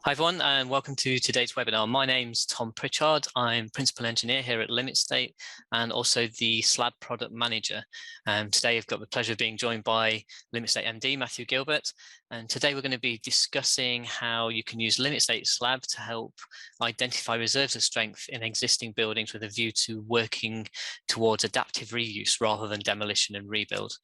Hi everyone, and welcome to today's webinar. My name's Tom Pritchard. I'm Principal Engineer here at LimitState and also the SLAB Product Manager. Today I've got the pleasure of being joined by LimitState MD Matthew Gilbert, and today we're going to be discussing how you can use LimitState SLAB to help identify reserves of strength in existing buildings with a view to working towards adaptive reuse rather than demolition and rebuild.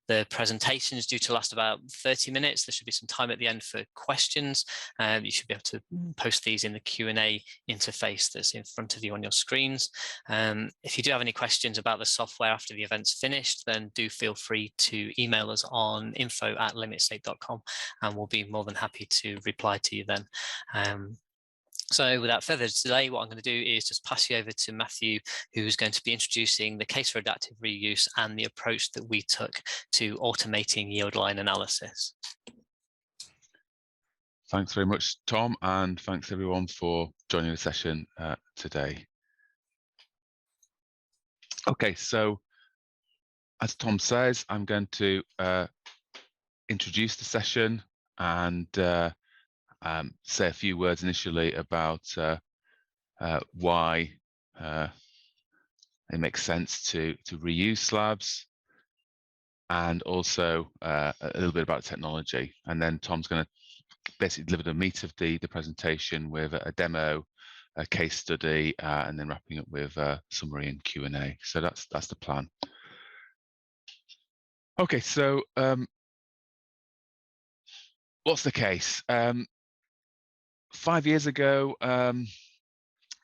The presentation is due to last about 30 minutes. There should be some time at the end for questions. You should be able to post these in the Q&A interface that's in front of you on your screens. If you do have any questions about the software after the event's finished, then do feel free to email us on info@limitstate.com and we'll be more than happy to reply to you then. So without further delay, what I'm going to do is just pass you over to Matthew, who's going to be introducing the case for adaptive reuse and the approach that we took to automating yield line analysis. Thanks very much, Tom, and thanks everyone for joining the session today. Okay, so as Tom says, I'm going to introduce the session and say a few words initially about why it makes sense to reuse slabs, and also a little bit about technology. And then Tom's going to basically deliver the meat of the presentation with a demo, a case study, and then wrapping up with a summary and Q&A. So that's the plan. Okay, so what's the case? 5 years ago,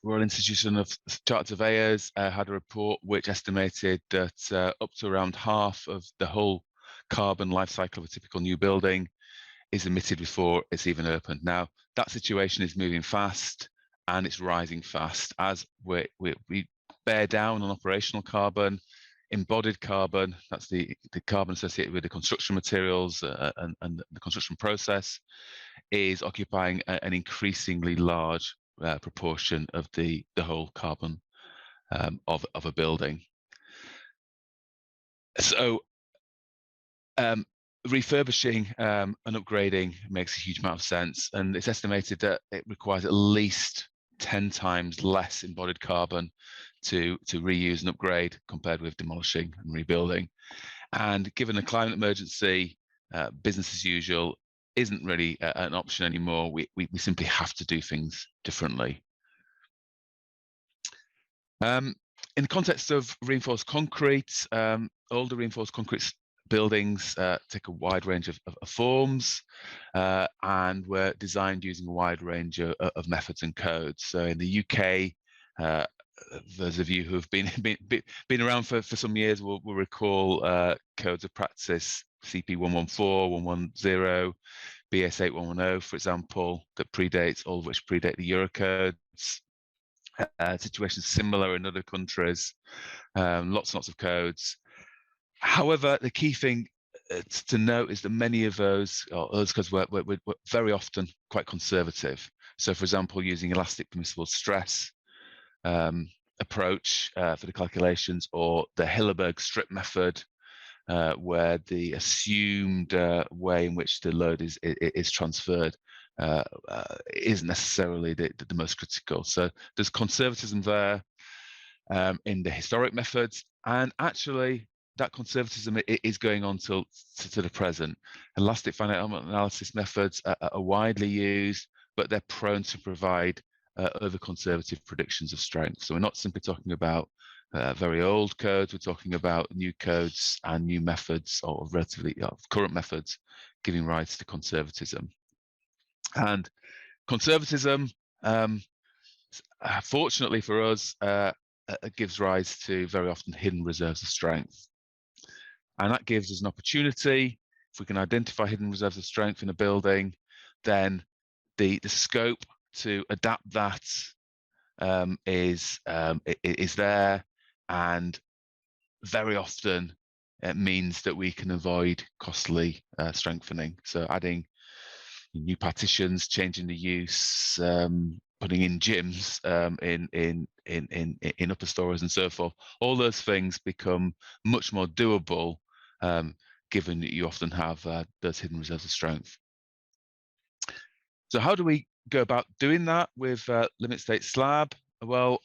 Royal Institution of Chartered Surveyors had a report which estimated that up to around half of the whole carbon life cycle of a typical new building is emitted before it's even opened. Now, that situation is moving fast and it's rising fast as we bear down on operational carbon, embodied carbon, that's the carbon associated with the construction materials and the construction process, is occupying an increasingly large proportion of the whole carbon of a building. So refurbishing and upgrading makes a huge amount of sense, and it's estimated that it requires at least 10 times less embodied carbon to reuse and upgrade compared with demolishing and rebuilding. And given the climate emergency, business as usual isn't really an option anymore. We simply have to do things differently. In the context of reinforced concrete, older reinforced concrete buildings take a wide range of forms and were designed using a wide range of methods and codes. So in the UK, those of you who have been around for some years will recall codes of practice CP114, 110, BS8110, for example, that predates, all of which predate the Eurocodes. Situations similar in other countries, lots and lots of codes. However, the key thing to note is that many of those, or those codes were very often quite conservative. So, for example, using elastic permissible stress approach for the calculations, or the Hilleberg strip method, where the assumed way in which the load is transferred isn't necessarily the most critical. So there's conservatism there in the historic methods, and actually that conservatism is going on to the present. Elastic finite element analysis methods are widely used, but they're prone to provide over-conservative predictions of strength. So we're not simply talking about very old codes, we're talking about new codes and new methods, or relatively current methods, giving rise to conservatism. And conservatism, fortunately for us, gives rise to very often hidden reserves of strength. And that gives us an opportunity. If we can identify hidden reserves of strength in a building, then the scope to adapt that is there, and very often it means that we can avoid costly strengthening. So adding new partitions, changing the use, putting in gyms in upper stories and so forth, all those things become much more doable given that you often have those hidden reserves of strength. So how do we go about doing that with LimitState SLAB? Well,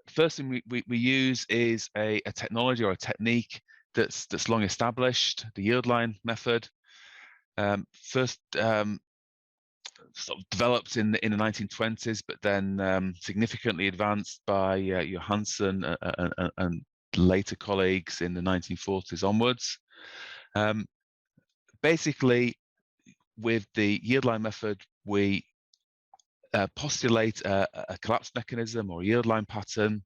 first thing we use is a technology or a technique that's long established, the yield line method. First sort of developed in the 1920s, but then significantly advanced by Johansson and later colleagues in the 1940s onwards. Basically, with the yield line method, we postulate a collapse mechanism or a yield line pattern,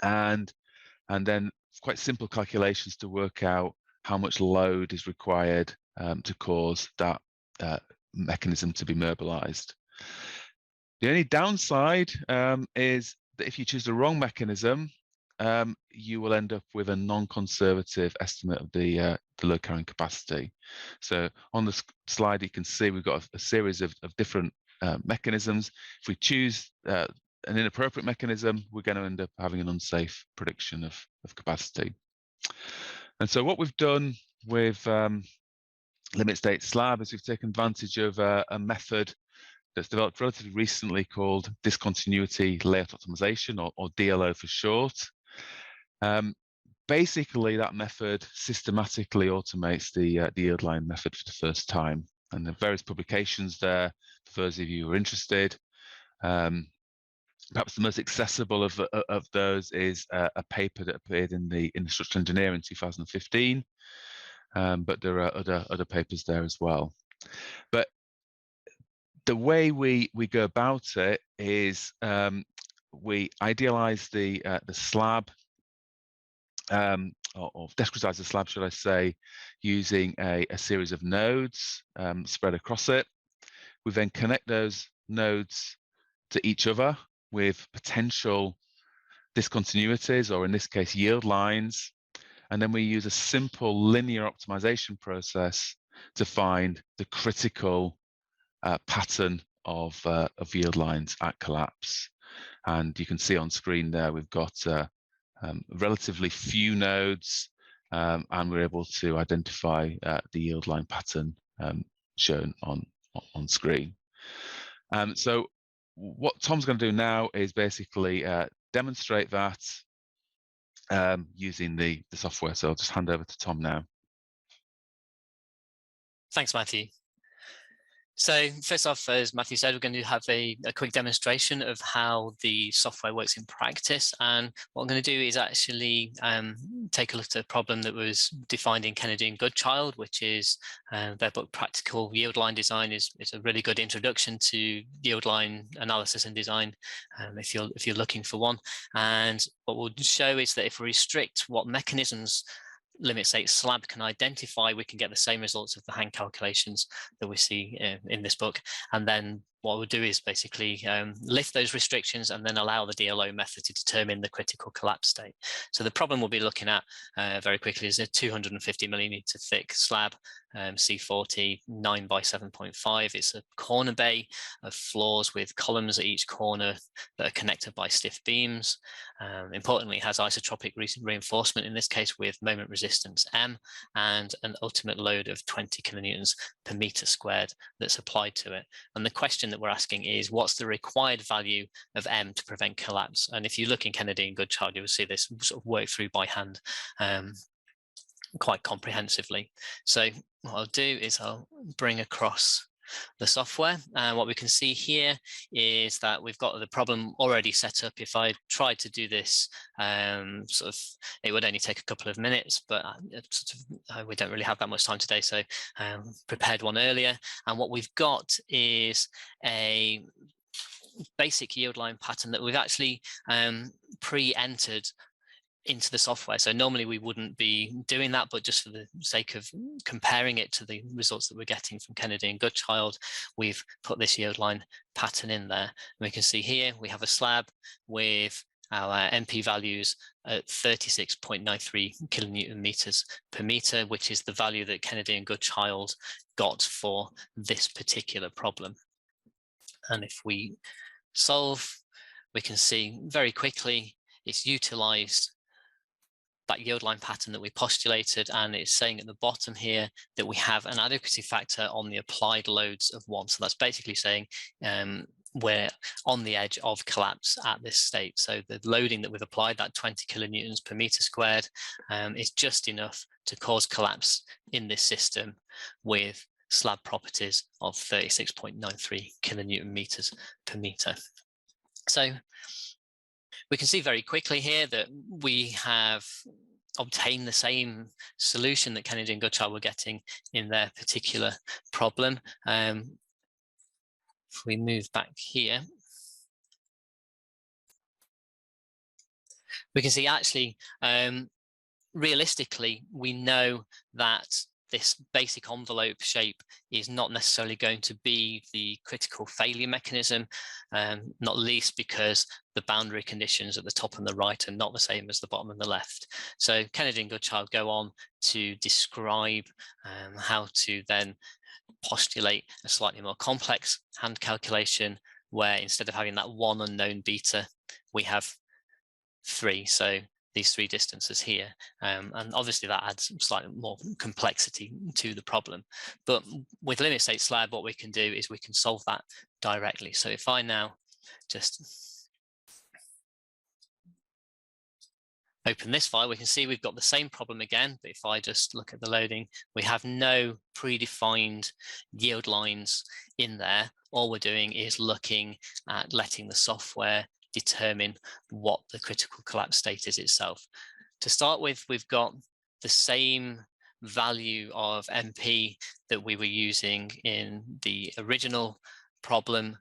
and then quite simple calculations to work out how much load is required to cause that mechanism to be mobilized. The only downside is that if you choose the wrong mechanism, you will end up with a non-conservative estimate of the load carrying capacity. So on the slide, you can see we've got a series of different mechanisms. If we choose an inappropriate mechanism, we're going to end up having an unsafe prediction of capacity. And so what we've done with LimitState SLAB is we've taken advantage of a method that's developed relatively recently called discontinuity layout optimization, or DLO for short. Basically, that method systematically automates the yield line method for the first time. And there are various publications there for those of you who are interested. Perhaps the most accessible of those is a paper that appeared in the Structural Engineer in 2015. But there are other papers there as well. But the way we go about it is we idealize the slab, or discretize the slab, should I say, using a series of nodes spread across it. We then connect those nodes to each other with potential discontinuities, or in this case, yield lines. And then we use a simple linear optimization process to find the critical pattern of yield lines at collapse. And you can see on screen there, we've got relatively few nodes, and we're able to identify the yield line pattern shown on screen. So what Tom's going to do now is basically demonstrate that using the software. So I'll just hand over to Tom now. Thanks, Matthew. So first off, as Matthew said, we're going to have a quick demonstration of how the software works in practice. And what I'm going to do is actually take a look at a problem that was defined in Kennedy and Goodchild, which is their book Practical Yield Line Design is a really good introduction to yield line analysis and design if you're looking for one. And what we'll show is that if we restrict what mechanisms LimitState SLAB can identify, we can get the same results of the hand calculations that we see in this book. And then what we'll do is basically lift those restrictions and then allow the DLO method to determine the critical collapse state. So the problem we'll be looking at very quickly is a 250 millimeter thick slab, C40, 9 by 7.5. It's a corner bay of floors with columns at each corner that are connected by stiff beams. Importantly, it has isotropic reinforcement, in this case with moment resistance M, and an ultimate load of 20 kilonewtons per meter squared that's applied to it. And the question that we're asking is, what's the required value of M to prevent collapse? And if you look in Kennedy and Goodchild, you will see this sort of work through by hand quite comprehensively. So what I'll do is I'll bring across the software, and what we can see here is that we've got the problem already set up. If I tried to do this it would only take a couple of minutes, but we don't really have that much time today, so prepared one earlier. And what we've got is a basic yield line pattern that we've actually pre-entered into the software. So normally we wouldn't be doing that, but just for the sake of comparing it to the results that we're getting from Kennedy and Goodchild, we've put this yield line pattern in there. And we can see here we have a slab with our MP values at 36.93 kilonewton meters per meter, which is the value that Kennedy and Goodchild got for this particular problem. And if we solve, we can see very quickly it's utilized that yield line pattern that we postulated, and it's saying at the bottom here that we have an adequacy factor on the applied loads of 1. So that's basically saying we're on the edge of collapse at this state. So the loading that we've applied, that 20 kilonewtons per meter squared, is just enough to cause collapse in this system with slab properties of 36.93 kilonewton meters per meter. So we can see very quickly here that we have obtained the same solution that Kennedy and Goodchild were getting in their particular problem. If we move back here, we can see actually, realistically, we know that this basic envelope shape is not necessarily going to be the critical failure mechanism, not least because the boundary conditions at the top and the right are not the same as the bottom and the left. So Kennedy and Goodchild go on to describe how to then postulate a slightly more complex hand calculation, where instead of having that one unknown beta, we have 3. So these 3 distances here, and obviously that adds slightly more complexity to the problem. But with LimitState SLAB, what we can do is we can solve that directly. So if I now just open this file, we can see we've got the same problem again, but if I just look at the loading, we have no predefined yield lines in there. All we're doing is looking at letting the software determine what the critical collapse state is itself. To start with, we've got the same value of MP that we were using in the original problem,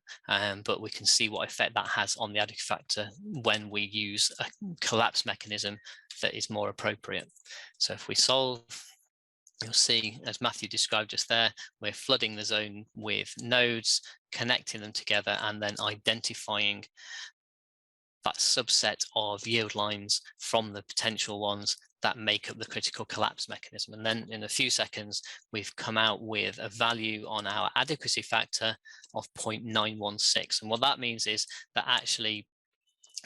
but we can see what effect that has on the adequacy factor when we use a collapse mechanism that is more appropriate. So if we solve, you'll see, as Matthew described just there, we're flooding the zone with nodes, connecting them together, and then identifying that subset of yield lines from the potential ones that make up the critical collapse mechanism. And then in a few seconds, we've come out with a value on our adequacy factor of 0.916. And what that means is that actually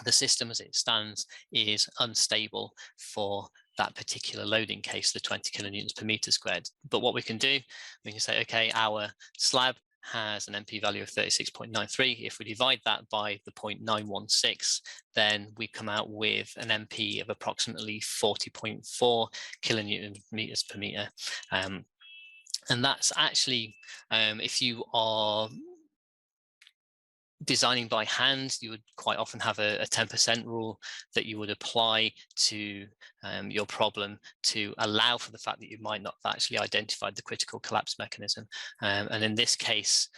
the system as it stands is unstable for that particular loading case, the 20 kilonewtons per meter squared. But what we can do, we can say, okay, our slab has an MP value of 36.93. If we divide that by the 0.916, then we come out with an MP of approximately 40.4 kilonewton meters per meter. And that's actually, if you are designing by hand, you would quite often have a 10% rule that you would apply to your problem to allow for the fact that you might not have actually identified the critical collapse mechanism. And in this case,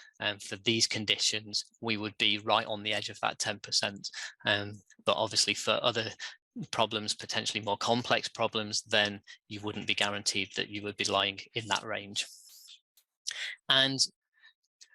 for these conditions, we would be right on the edge of that 10%. But obviously for other problems, potentially more complex problems, then you wouldn't be guaranteed that you would be lying in that range. And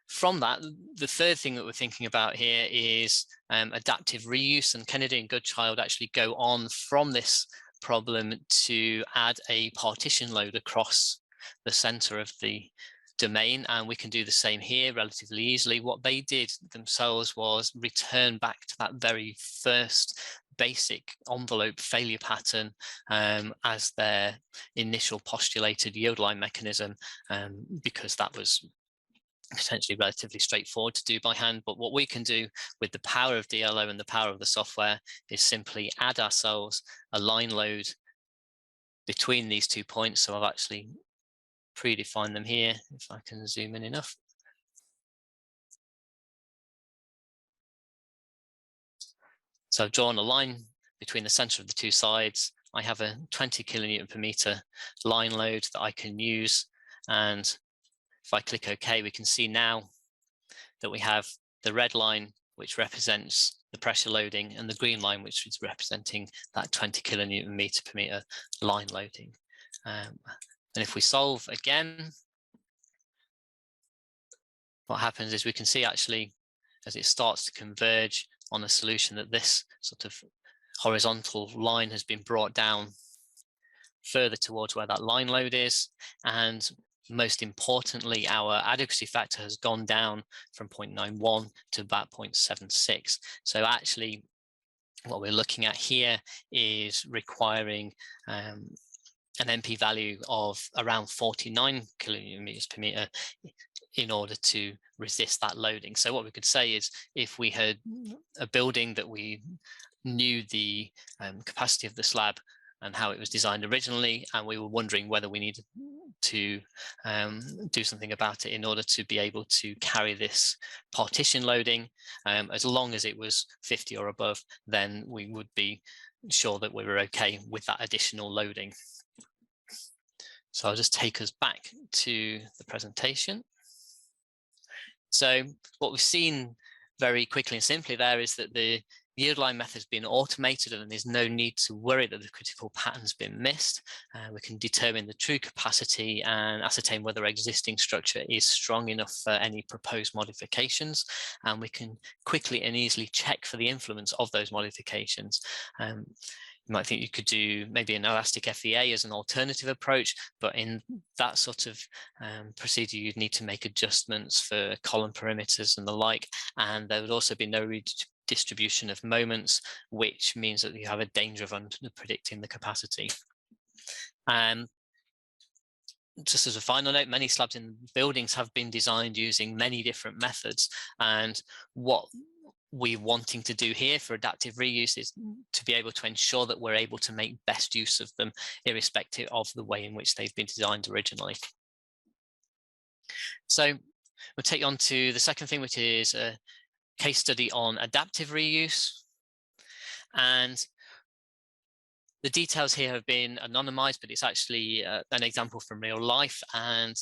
from that, the third thing that we're thinking about here is adaptive reuse, and Kennedy and Goodchild actually go on from this problem to add a partition load across the center of the domain, and we can do the same here relatively easily. What they did themselves was return back to that very first basic envelope failure pattern as their initial postulated yield line mechanism, because that was potentially relatively straightforward to do by hand. But what we can do with the power of DLO and the power of the software is simply add ourselves a line load between these 2 points. So I've actually predefined them here, if I can zoom in enough. So I've drawn a line between the center of the 2 sides. I have a 20 kilonewton per meter line load that I can use, and if I click OK, we can see now that we have the red line, which represents the pressure loading, and the green line, which is representing that 20 kilonewton meter per meter line loading. And if we solve again, what happens is we can see actually, as it starts to converge on a solution, that this sort of horizontal line has been brought down further towards where that line load is. And most importantly, our adequacy factor has gone down from 0.91 to about 0.76. So actually, what we're looking at here is requiring an MP value of around 49 kilonewtons per meter in order to resist that loading. So what we could say is, if we had a building that we knew the capacity of the slab and how it was designed originally, and we were wondering whether we needed to do something about it in order to be able to carry this partition loading, as long as it was 50 or above, then we would be sure that we were okay with that additional loading. So I'll just take us back to the presentation. So what we've seen very quickly and simply there is that the yield line method has been automated, and there's no need to worry that the critical pattern's been missed. We can determine the true capacity and ascertain whether existing structure is strong enough for any proposed modifications, and we can quickly and easily check for the influence of those modifications. You might think you could do maybe an elastic FEA as an alternative approach, but in that sort of procedure, you'd need to make adjustments for column perimeters and the like, and there would also be no redistribution of moments, which means that you have a danger of under-predicting the capacity. Just as a final note, many slabs in buildings have been designed using many different methods, and what we're wanting to do here for adaptive reuse is to be able to ensure that we're able to make best use of them, irrespective of the way in which they've been designed originally. So we'll take you on to the second thing, which is a case study on adaptive reuse. And the details here have been anonymized, but it's actually an example from real life. And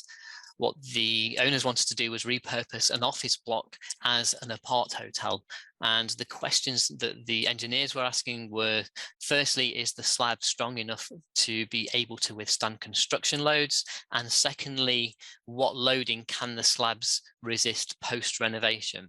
what the owners wanted to do was repurpose an office block as an apart hotel. And the questions that the engineers were asking were, firstly, is the slab strong enough to be able to withstand construction loads? And secondly, what loading can the slabs resist post-renovation?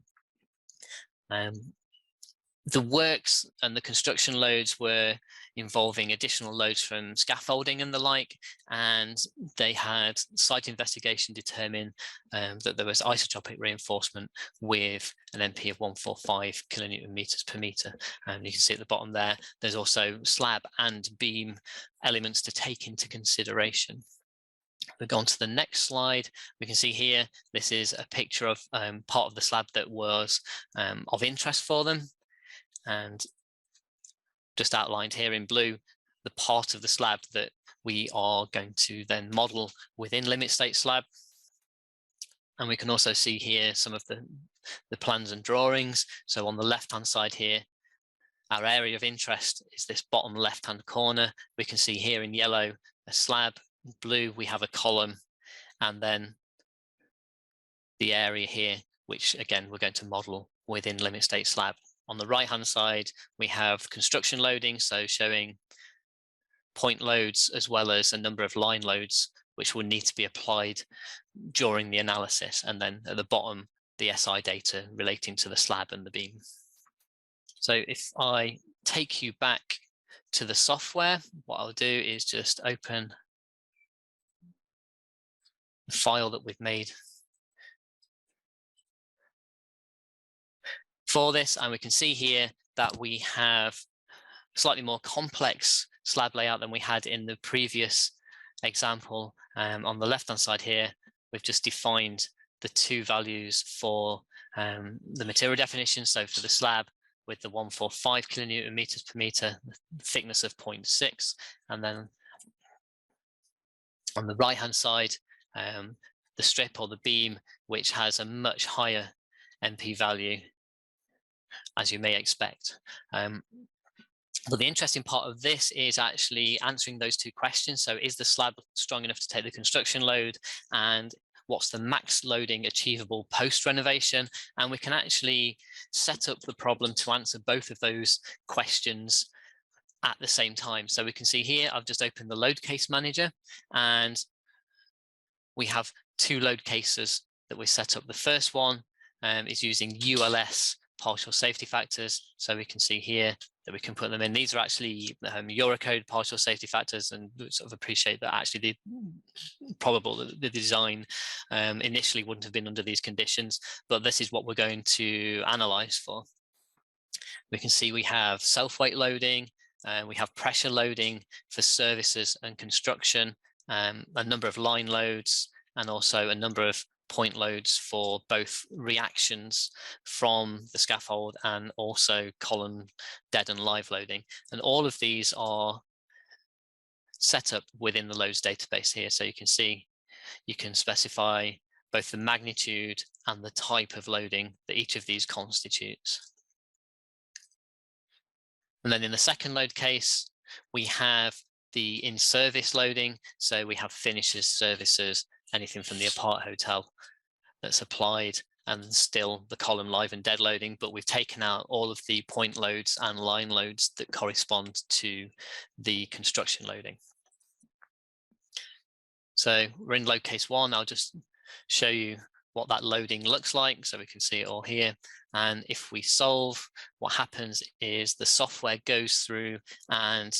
The works and the construction loads were involving additional loads from scaffolding and the like, and they had site investigation determine that there was isotropic reinforcement with an MP of 145 kilonewton meters per meter. And you can see at the bottom there, there's also slab and beam elements to take into consideration. We go on to the next slide. We can see here, this is a picture of part of the slab that was of interest for them. And just outlined here in blue, the part of the slab that we are going to then model within LimitState slab. And we can also see here some of the plans and drawings. So on the left-hand side here, our area of interest is this bottom left-hand corner. We can see here in yellow, a slab, in blue, we have a column, and then the area here, which again, we're going to model within LimitState slab. On the right-hand side, we have construction loading, so showing point loads as well as a number of line loads, which will need to be applied during the analysis. And then at the bottom, the SI data relating to the slab and the beam. So if I take you back to the software, what I'll do is just open the file that we've made for this, and we can see here that we have slightly more complex slab layout than we had in the previous example. On the left hand side here, we've just defined the two values for the material definition. So for the slab with the 145 kilonewton meters per meter, the thickness of 0.6, and then on the right hand side, the strip or the beam, which has a much higher MP value, as you may expect. But the interesting part of this is actually answering those two questions. So is the slab strong enough to take the construction load, and what's the max loading achievable post-renovation? And we can actually set up the problem to answer both of those questions at the same time. So we can see here, I've just opened the load case manager, and we have two load cases that we set up. The first one is using ULS partial safety factors. So we can see here that we can put them in. These are actually Eurocode partial safety factors, and sort of appreciate that actually probable that the design initially wouldn't have been under these conditions, but this is what we're going to analyze for. We can see we have self-weight loading, we have pressure loading for services and construction, a number of line loads, and also a number of point loads for both reactions from the scaffold and also column dead and live loading. And all of these are set up within the loads database here. So you can see, you can specify both the magnitude and the type of loading that each of these constitutes. And then in the second load case, we have the in-service loading. So we have finishes, services, anything from the apart hotel that's applied, and still the column live and dead loading, but we've taken out all of the point loads and line loads that correspond to the construction loading. So we're in load case 1. I'll just show you what that loading looks like so we can see it all here. And if we solve, what happens is the software goes through and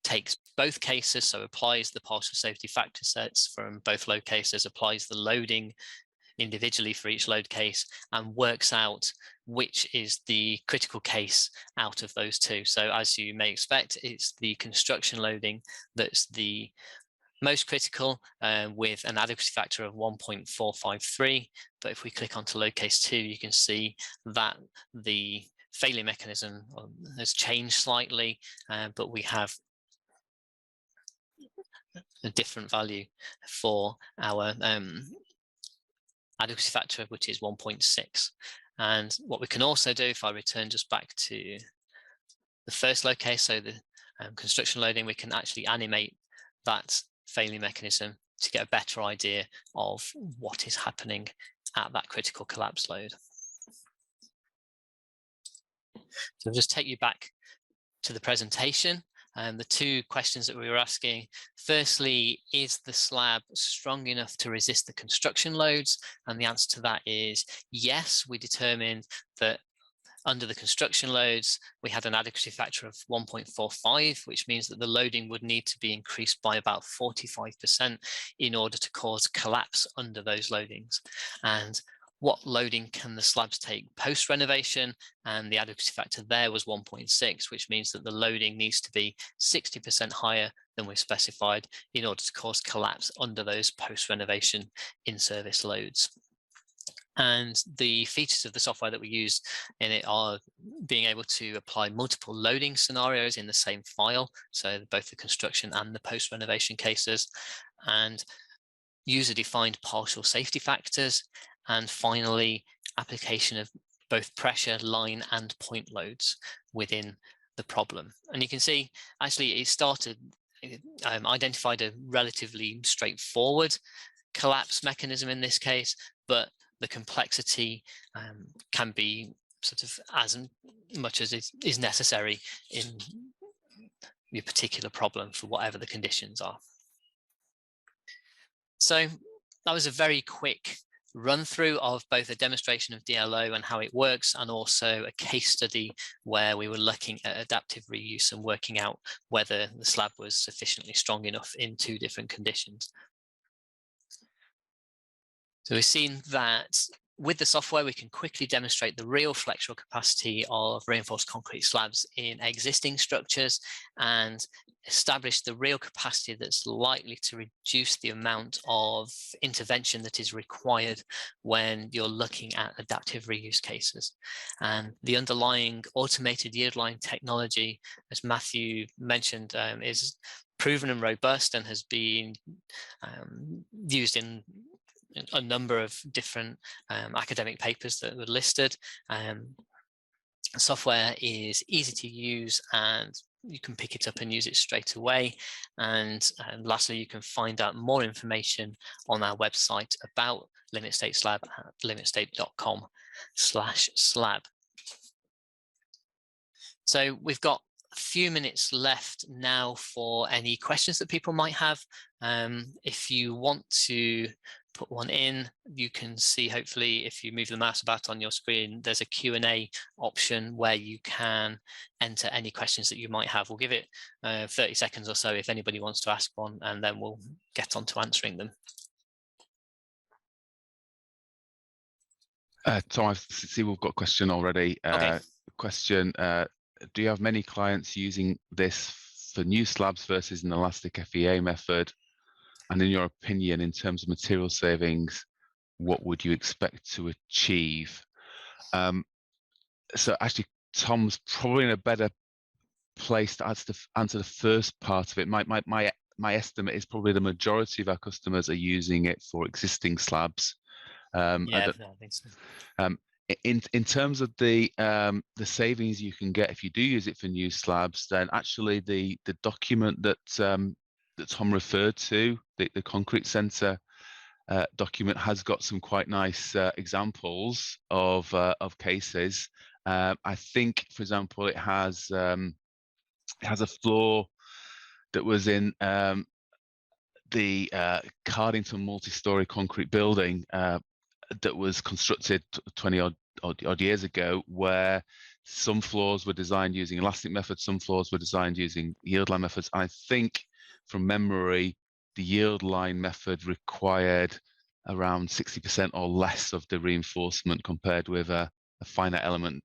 takes both cases, so applies the partial safety factor sets from both load cases, applies the loading individually for each load case, and works out which is the critical case out of those two. So as you may expect, it's the construction loading that's the most critical, with an adequacy factor of 1.453. But if we click onto load case 2, you can see that the failure mechanism has changed slightly, but we have a different value for our adequacy factor, which is 1.6. And what we can also do, if I return just back to the first load case, so the construction loading, we can actually animate that failure mechanism to get a better idea of what is happening at that critical collapse load. So I'll just take you back to the presentation. The two questions that we were asking: firstly, is the slab strong enough to resist the construction loads? And the answer to that is yes. We determined that under the construction loads, we had an adequacy factor of 1.45, which means that the loading would need to be increased by about 45% in order to cause collapse under those loadings. And what loading can the slabs take post-renovation? And the adequacy factor there was 1.6, which means that the loading needs to be 60% higher than we've specified in order to cause collapse under those post-renovation in-service loads. And the features of the software that we use in it are being able to apply multiple loading scenarios in the same file, so both the construction and the post-renovation cases, and user-defined partial safety factors, and finally application of both pressure, line and point loads within the problem. And you can see actually it started, identified a relatively straightforward collapse mechanism in this case, but the complexity can be sort of as much as is necessary in your particular problem for whatever the conditions are. So that was a very quick run through of both a demonstration of DLO and how it works, and also a case study where we were looking at adaptive reuse and working out whether the slab was sufficiently strong enough in two different conditions. So we've seen that with the software, we can quickly demonstrate the real flexural capacity of reinforced concrete slabs in existing structures and establish the real capacity that's likely to reduce the amount of intervention that is required when you're looking at adaptive reuse cases. And the underlying automated yield line technology, as Matthew mentioned, is proven and robust and has been used in a number of different academic papers that were listed. Software is easy to use and you can pick it up and use it straight away. And lastly, you can find out more information on our website about LimitState Slab at limitState.com/slab. So we've got a few minutes left now for any questions that people might have. If you want to put one in, you can see, hopefully, if you move the mouse about on your screen, there's a Q&A option where you can enter any questions that you might have. We'll give it 30 seconds or so if anybody wants to ask one, and then we'll get on to answering them. Tom, I see we've got a question already. Okay. question, do you have many clients using this for new slabs versus an elastic FEA method? And in your opinion, in terms of material savings, what would you expect to achieve? So actually, Tom's probably in a better place to answer the first part of it. My estimate is probably the majority of our customers are using it for existing slabs. Yeah, I think so. In terms of the savings you can get if you do use it for new slabs, then actually the document that that Tom referred to, the Concrete Centre document, has got some quite nice examples of cases. I think, for example, it has a floor that was in the Cardington multi-storey concrete building that was constructed 20 odd years ago, where some floors were designed using elastic methods, some floors were designed using yield line methods. I think, from memory, the yield line method required around 60% or less of the reinforcement compared with a finite element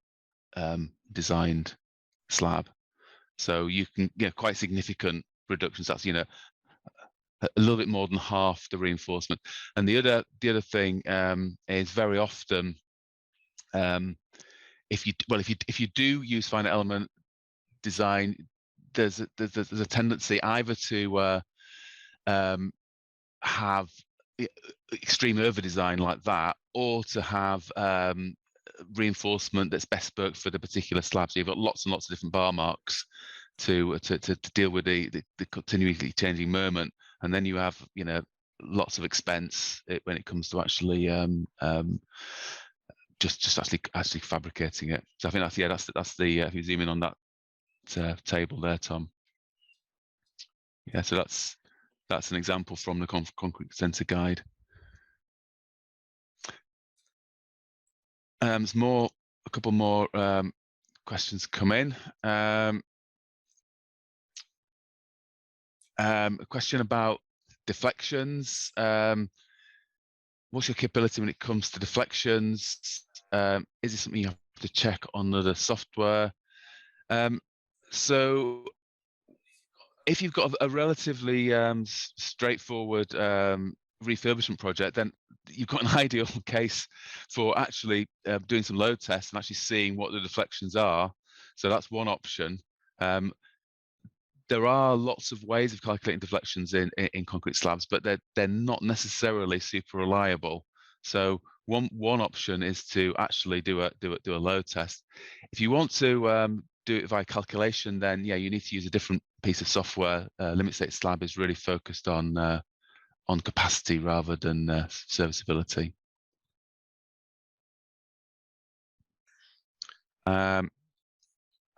designed slab. So you can get quite significant reductions. That's, a little bit more than half the reinforcement. And the other thing is, very often, if you do use finite element design, there's a tendency either to have extreme over design like that, or to have reinforcement that's bespoke for the particular slab. So you've got lots and lots of different bar marks to deal with the continually changing moment, and then you have lots of expense when it comes to actually just actually fabricating it. So I think that's the if you zoom in on that table there, Tom. Yeah, so that's an example from the Concrete Centre guide. There's a couple more questions come in. A question about deflections. What's your capability when it comes to deflections? Is this something you have to check on the software? So if you've got a relatively straightforward refurbishment project, then you've got an ideal case for actually doing some load tests and actually seeing what the deflections are. So that's one option. There are lots of ways of calculating deflections in concrete slabs, but they're not necessarily super reliable. So one option is to actually do a load test. If you want to do it by calculation, then yeah, you need to use a different piece of software. LimitState SLAB is really focused on capacity rather than serviceability. And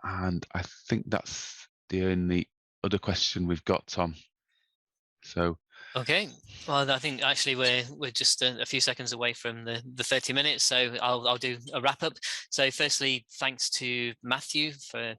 I think that's the only other question we've got, Tom. So okay, well, I think actually we're just a few seconds away from the 30 minutes, so I'll do a wrap up. So firstly, thanks to Matthew for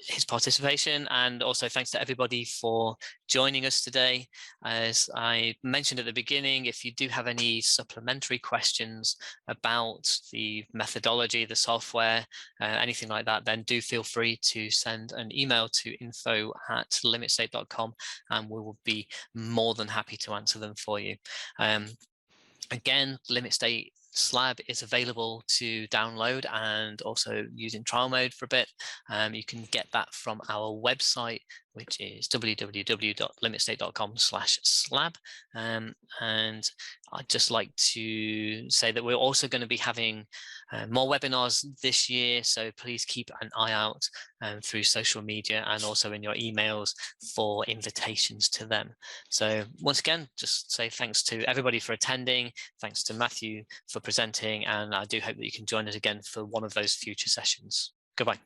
his participation, and also thanks to everybody for joining us today. As I mentioned at the beginning, if you do have any supplementary questions about the methodology, the software, anything like that, then do feel free to send an email to info@limitstate.com, and we will be more than happy to answer them for you. Again, LimitState SLAB is available to download and also use in trial mode for a bit. You can get that from our website, which is www.limitstate.com/slab. And I'd just like to say that we're also going to be having more webinars this year, so please keep an eye out through social media and also in your emails for invitations to them. So once again, just say thanks to everybody for attending, thanks to Matthew for presenting, and I do hope that you can join us again for one of those future sessions. Goodbye.